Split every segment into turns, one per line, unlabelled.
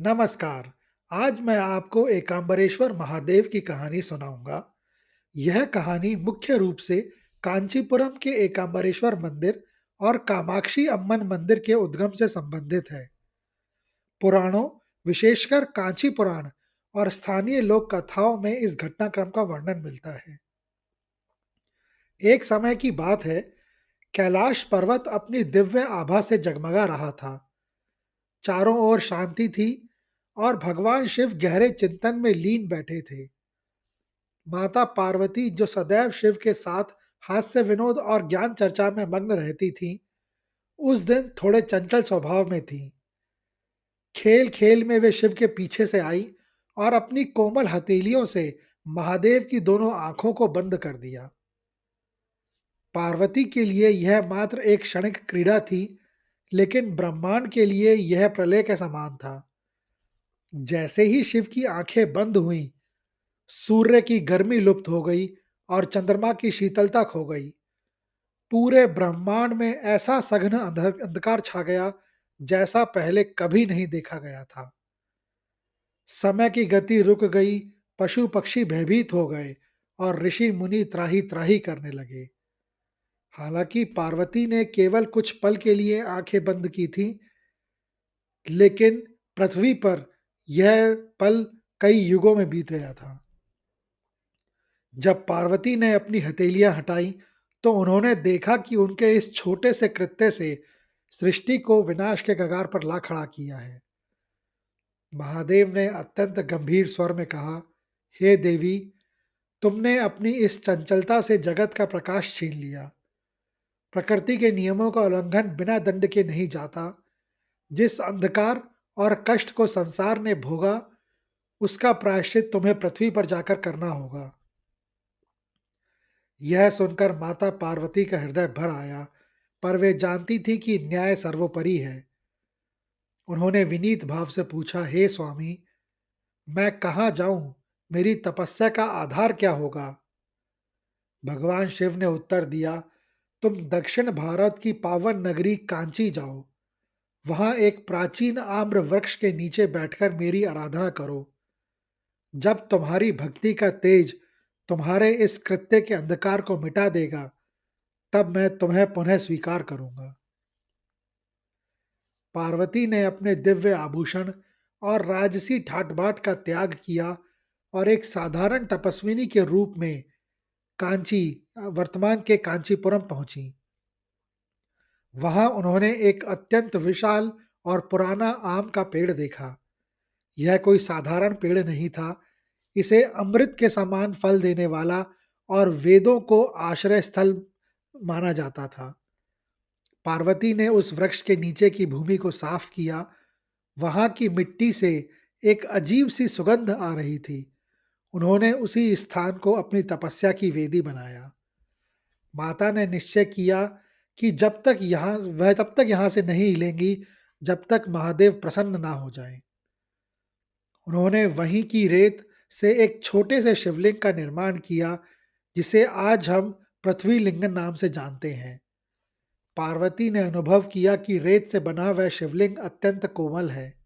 नमस्कार। आज मैं आपको एकाम्बरेश्वर महादेव की कहानी सुनाऊंगा। यह कहानी मुख्य रूप से कांचीपुरम के एकाम्बरेश्वर मंदिर और कामाक्षी अम्मन मंदिर के उद्गम से संबंधित है। पुराणों, विशेषकर कांची पुराण और स्थानीय लोक कथाओं में इस घटनाक्रम का वर्णन मिलता है। एक समय की बात है, कैलाश पर्वत अपनी दिव्य आभा से जगमगा रहा था। चारों ओर शांति थी और भगवान शिव गहरे चिंतन में लीन बैठे थे। माता पार्वती, जो सदैव शिव के साथ हास्य विनोद और ज्ञान चर्चा में मग्न रहती थीं, उस दिन थोड़े चंचल स्वभाव में थीं। खेल खेल में वे शिव के पीछे से आई और अपनी कोमल हथेलियों से महादेव की दोनों आंखों को बंद कर दिया। पार्वती के लिए यह मात्र एक क्षणिक क्रीड़ा थी, लेकिन ब्रह्मांड के लिए यह प्रलय के समान था। जैसे ही शिव की आंखें बंद हुईं, सूर्य की गर्मी लुप्त हो गई और चंद्रमा की शीतलता खो गई। पूरे ब्रह्मांड में ऐसा सघन अंधकार छा गया, जैसा पहले कभी नहीं देखा गया था। समय की गति रुक गई, पशु पक्षी भयभीत हो गए और ऋषि मुनि त्राही त्राही करने लगे। हालांकि पार्वती ने केवल कुछ पल के लिए आंखें बंद की थीं, लेकिन पृथ्वी पर यह पल कई युगों में बीत गया था। जब पार्वती ने अपनी हथेलियां हटाई, तो उन्होंने देखा कि उनके इस छोटे से कृत्य से सृष्टि को विनाश के कगार पर ला खड़ा किया है। महादेव ने अत्यंत गंभीर स्वर में कहा, हे देवी, तुमने अपनी इस चंचलता से जगत का प्रकाश छीन लिया। प्रकृति के नियमों का उल्लंघन बिना दंड के नहीं जाता। जिस अंधकार और कष्ट को संसार ने भोगा, उसका प्रायश्चित तुम्हें पृथ्वी पर जाकर करना होगा। यह सुनकर माता पार्वती का हृदय भर आया, पर वे जानती थी कि न्याय सर्वोपरि है। उन्होंने विनीत भाव से पूछा, हे स्वामी, मैं कहाँ जाऊं? मेरी तपस्या का आधार क्या होगा? भगवान शिव ने उत्तर दिया, तुम दक्षिण भारत की पावन नगरी कांची जाओ। वहां एक प्राचीन आम्र वृक्ष के नीचे बैठकर मेरी आराधना करो। जब तुम्हारी भक्ति का तेज तुम्हारे इस कृत्य के अंधकार को मिटा देगा, तब मैं तुम्हें पुनः स्वीकार करूंगा। पार्वती ने अपने दिव्य आभूषण और राजसी ठाट-बाट का त्याग किया और एक साधारण तपस्विनी के रूप में कांची, वर्तमान के कांचीपुरम पहुंची। वहां उन्होंने एक अत्यंत विशाल और पुराना आम का पेड़ देखा। यह कोई साधारण पेड़ नहीं था। इसे अमृत के समान फल देने वाला और वेदों को आश्रय स्थल माना जाता था। पार्वती ने उस वृक्ष के नीचे की भूमि को साफ किया। वहां की मिट्टी से एक अजीब सी सुगंध आ रही थी। उन्होंने उसी स्थान को अपनी तपस्या की वेदी बनाया। माता ने निश्चय किया कि जब तक यहाँ वह तब तक यहाँ से नहीं हिलेंगी, जब तक महादेव प्रसन्न ना हो जाएं। उन्होंने वहीं की रेत से एक छोटे से शिवलिंग का निर्माण किया, जिसे आज हम पृथ्वी लिंगन नाम से जानते हैं। पार्वती ने अनुभव किया कि रेत से बना वह शिवलिंग अत्यंत कोमल है।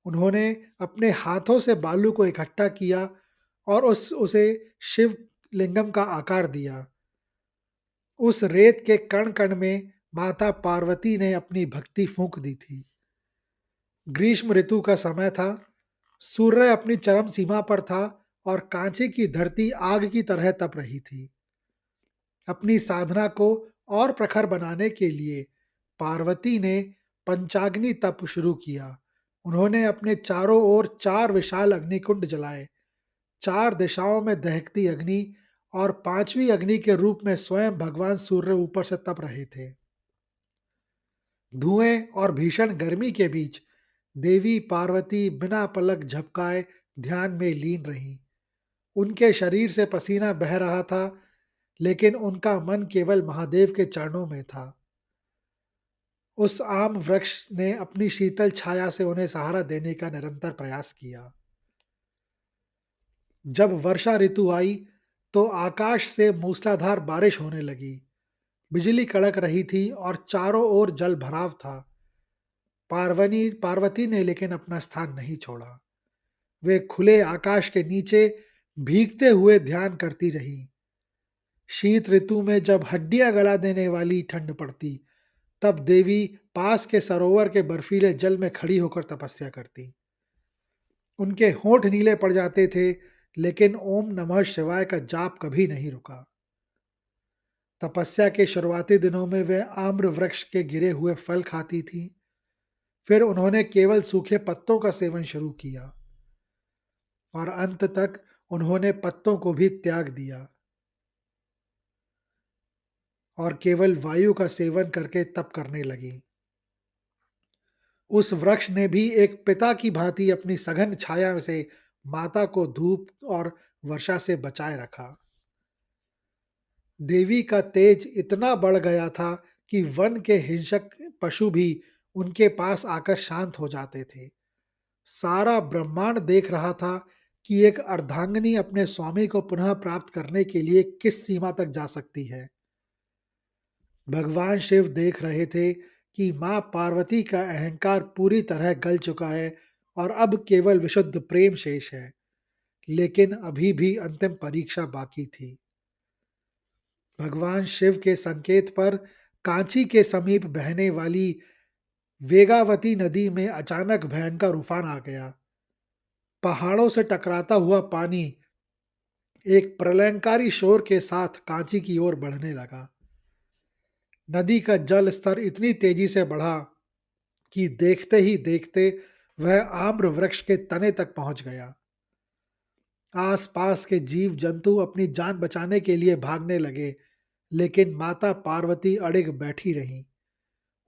उन्होंने अपने हाथों से बालू को इकट्ठा किया और उसे शिव लिंगम का आकार दिया। उस रेत के कण कण में माता पार्वती ने अपनी भक्ति फूंक दी थी। ग्रीष्म ऋतु का समय था। सूर्य अपनी चरम सीमा पर था और कांची की धरती आग की तरह तप रही थी। अपनी साधना को और प्रखर बनाने के लिए पार्वती ने पंचाग्नि तप शुरू किया। उन्होंने अपने चारों ओर चार विशाल अग्निकुंड जलाए। चार दिशाओं में दहकती अग्नि और पांचवी अग्नि के रूप में स्वयं भगवान सूर्य ऊपर से तप रहे थे। धुएं और भीषण गर्मी के बीच देवी पार्वती बिना पलक झपकाए ध्यान में लीन रहीं। उनके शरीर से पसीना बह रहा था, लेकिन उनका मन केवल महादेव के चरणों में था। उस आम वृक्ष ने अपनी शीतल छाया से उन्हें सहारा देने का निरंतर प्रयास किया। जब वर्षा ऋतु आई, तो आकाश से मूसलाधार बारिश होने लगी। बिजली कड़क रही थी और चारों ओर जल भराव था। पार्वनी पार्वती ने लेकिन अपना स्थान नहीं छोड़ा। वे खुले आकाश के नीचे भीगते हुए ध्यान करती रहीं। शीत ऋतु में जब हड्डियां गला देने वाली ठंड पड़ती, तब देवी पास के सरोवर के बर्फीले जल में खड़ी होकर तपस्या करती। उनके होंठ नीले पड़ जाते थे, लेकिन ओम नमः शिवाय का जाप कभी नहीं रुका। तपस्या के शुरुआती दिनों में वे आम्र वृक्ष के गिरे हुए फल खाती थीं। फिर उन्होंने केवल सूखे पत्तों का सेवन शुरू किया और अंत तक उन्होंने पत्तों को भी त्याग दिया और केवल वायु का सेवन करके तप करने लगी। उस वृक्ष ने भी एक पिता की भांति अपनी सघन छाया से माता को धूप और वर्षा से बचाए रखा। देवी का तेज इतना बढ़ गया था कि वन के हिंसक पशु भी उनके पास आकर शांत हो जाते थे। सारा ब्रह्मांड देख रहा था कि एक अर्धांगिनी अपने स्वामी को पुनः प्राप्त करने के लिए किस सीमा तक जा सकती है। भगवान शिव देख रहे थे कि मां पार्वती का अहंकार पूरी तरह गल चुका है और अब केवल विशुद्ध प्रेम शेष है। लेकिन अभी भी अंतिम परीक्षा बाकी थी। भगवान शिव के संकेत पर कांची के समीप बहने वाली वेगावती नदी में अचानक भयंकर उफान आ गया। पहाड़ों से टकराता हुआ पानी एक प्रलयंकारी शोर के साथ कांची की ओर बढ़ने लगा। नदी का जल स्तर इतनी तेजी से बढ़ा कि देखते ही देखते वह आम्र वृक्ष के तने तक पहुंच गया। आसपास के जीव जंतु अपनी जान बचाने के लिए भागने लगे, लेकिन माता पार्वती अड़िग बैठी रहीं।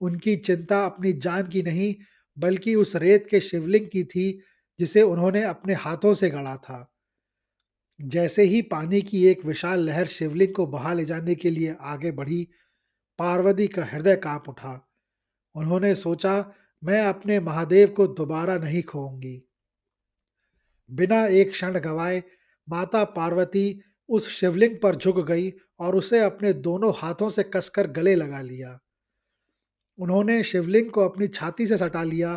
उनकी चिंता अपनी जान की नहीं, बल्कि उस रेत के शिवलिंग की थी जिसे उन्होंने अपने हाथों से गढ़ा था। जैसे ही पानी की एक विशाल लहर शिवलिंग को बहा ले जाने के लिए आगे बढ़ी, पार्वती का हृदय कांप उठा। उन्होंने सोचा, मैं अपने महादेव को दोबारा नहीं खोऊंगी। बिना एक क्षण गंवाए माता पार्वती उस शिवलिंग पर झुक गई और उसे अपने दोनों हाथों से कसकर गले लगा लिया। उन्होंने शिवलिंग को अपनी छाती से सटा लिया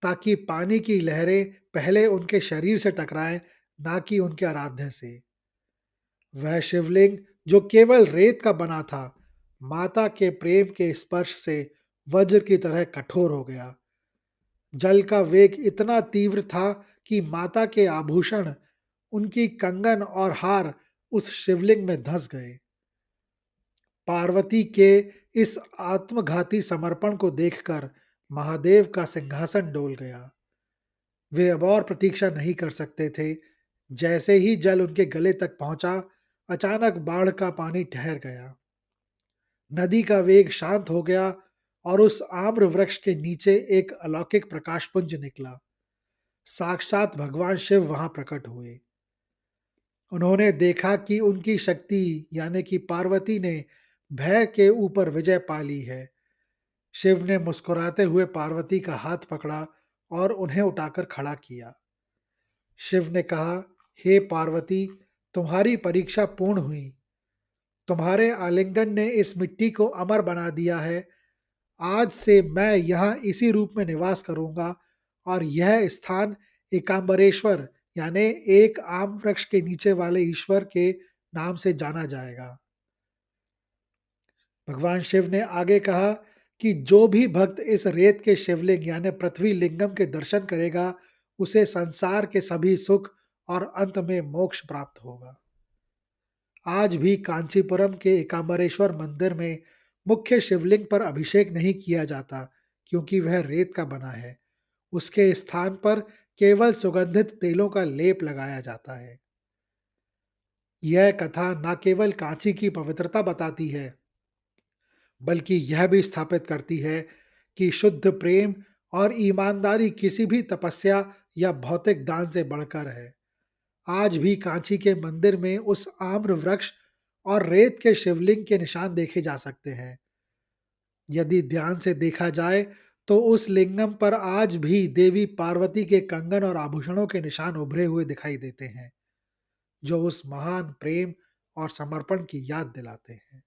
ताकि पानी की लहरें पहले उनके शरीर से टकराएं, ना कि उनके आराध्य से। वह शिवलिंग जो केवल रेत का बना था, माता के प्रेम के स्पर्श से वज्र की तरह कठोर हो गया। जल का वेग इतना तीव्र था कि माता के आभूषण, उनकी कंगन और हार उस शिवलिंग में धंस गए। पार्वती के इस आत्मघाती समर्पण को देखकर महादेव का सिंहासन डोल गया। वे अब और प्रतीक्षा नहीं कर सकते थे। जैसे ही जल उनके गले तक पहुंचा, अचानक बाढ़ का पानी ठहर गया। नदी का वेग शांत हो गया और उस आम्र वृक्ष के नीचे एक अलौकिक प्रकाशपुंज निकला। साक्षात भगवान शिव वहां प्रकट हुए। उन्होंने देखा कि उनकी शक्ति यानी कि पार्वती ने भय के ऊपर विजय पा ली है। शिव ने मुस्कुराते हुए पार्वती का हाथ पकड़ा और उन्हें उठाकर खड़ा किया। शिव ने कहा, हे पार्वती, तुम्हारी परीक्षा पूर्ण हुई। तुम्हारे आलिंगन ने इस मिट्टी को अमर बना दिया है। आज से मैं यहाँ इसी रूप में निवास करूंगा और यह स्थान एकाम्बरेश्वर यानी एक आम वृक्ष के नीचे वाले ईश्वर के नाम से जाना जाएगा। भगवान शिव ने आगे कहा कि जो भी भक्त इस रेत के शिवलिंग यानी पृथ्वी लिंगम के दर्शन करेगा, उसे संसार के सभी सुख और अंत में मोक्ष प्राप्त होगा। आज भी कांचीपुरम के एकाम्बरेश्वर मंदिर में मुख्य शिवलिंग पर अभिषेक नहीं किया जाता, क्योंकि वह रेत का बना है। उसके स्थान पर केवल सुगंधित तेलों का लेप लगाया जाता है। यह कथा न केवल कांची की पवित्रता बताती है, बल्कि यह भी स्थापित करती है कि शुद्ध प्रेम और ईमानदारी किसी भी तपस्या या भौतिक दान से बढ़कर है। आज भी कांची के मंदिर में उस आम्र वृक्ष और रेत के शिवलिंग के निशान देखे जा सकते हैं। यदि ध्यान से देखा जाए तो उस लिंगम पर आज भी देवी पार्वती के कंगन और आभूषणों के निशान उभरे हुए दिखाई देते हैं, जो उस महान प्रेम और समर्पण की याद दिलाते हैं।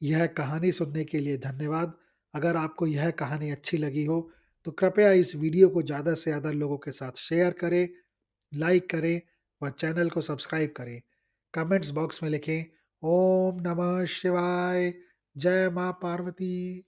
यह कहानी सुनने के लिए धन्यवाद। अगर आपको यह कहानी अच्छी लगी हो, तो कृपया इस वीडियो को ज़्यादा से ज़्यादा लोगों के साथ शेयर करें, लाइक करें व चैनल को सब्सक्राइब करें। कमेंट्स बॉक्स में लिखें, ओम नमः शिवाय, जय माँ पार्वती।